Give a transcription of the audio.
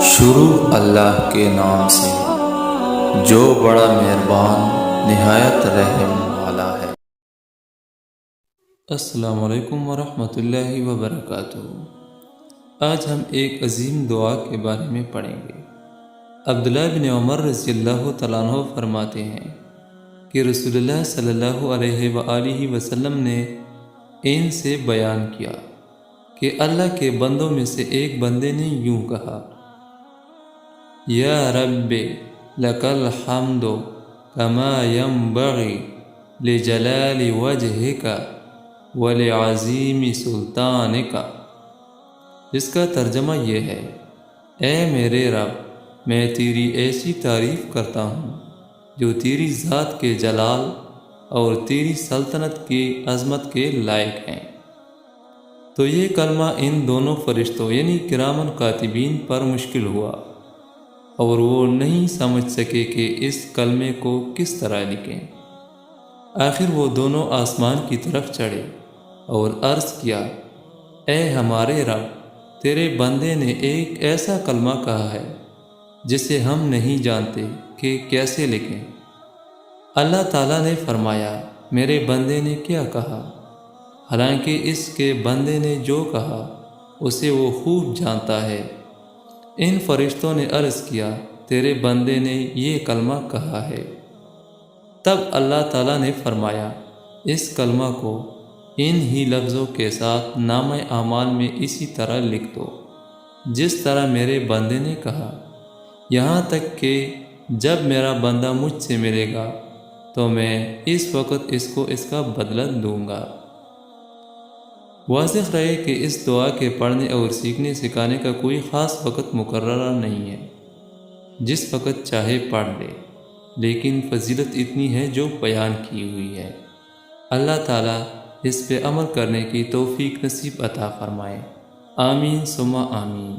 شروع اللہ کے نام سے جو بڑا مہربان نہایت رحم والا ہے۔ السلام علیکم ورحمۃ اللہ وبرکاتہ۔ آج ہم ایک عظیم دعا کے بارے میں پڑھیں گے۔ عبداللہ بن عمر رضی اللہ تعالیٰ عنہ فرماتے ہیں کہ رسول اللہ صلی اللہ علیہ وآلہ وسلم نے ان سے بیان کیا کہ اللہ کے بندوں میں سے ایک بندے نے یوں کہا: یا رب لک الحمد کما ینبغی لجلال وجہک ولعظیم سلطانک، جس کا ترجمہ یہ ہے: اے میرے رب، میں تیری ایسی تعریف کرتا ہوں جو تیری ذات کے جلال اور تیری سلطنت کی عظمت کے لائق ہیں۔ تو یہ کلمہ ان دونوں فرشتوں یعنی کرامن کاتبین پر مشکل ہوا اور وہ نہیں سمجھ سکے کہ اس کلمے کو کس طرح لکھیں۔ آخر وہ دونوں آسمان کی طرف چڑھے اور عرض کیا: اے ہمارے رب، تیرے بندے نے ایک ایسا کلمہ کہا ہے جسے ہم نہیں جانتے کہ کیسے لکھیں۔ اللہ تعالیٰ نے فرمایا: میرے بندے نے کیا کہا؟ حالانکہ اس کے بندے نے جو کہا اسے وہ خوب جانتا ہے۔ ان فرشتوں نے عرض کیا: تیرے بندے نے یہ کلمہ کہا ہے۔ تب اللہ تعالیٰ نے فرمایا: اس کلمہ کو ان ہی لفظوں کے ساتھ نامہ اعمال میں اسی طرح لکھ دو جس طرح میرے بندے نے کہا، یہاں تک کہ جب میرا بندہ مجھ سے ملے گا تو میں اس وقت اس کو اس کا بدلہ دوں گا۔ واضح رہے کہ اس دعا کے پڑھنے اور سیکھنے سکھانے کا کوئی خاص وقت مقررہ نہیں ہے، جس وقت چاہے پڑھ لے، لیکن فضیلت اتنی ہے جو بیان کی ہوئی ہے۔ اللہ تعالیٰ اس پہ عمل کرنے کی توفیق نصیب عطا فرمائے۔ آمین ثم آمین۔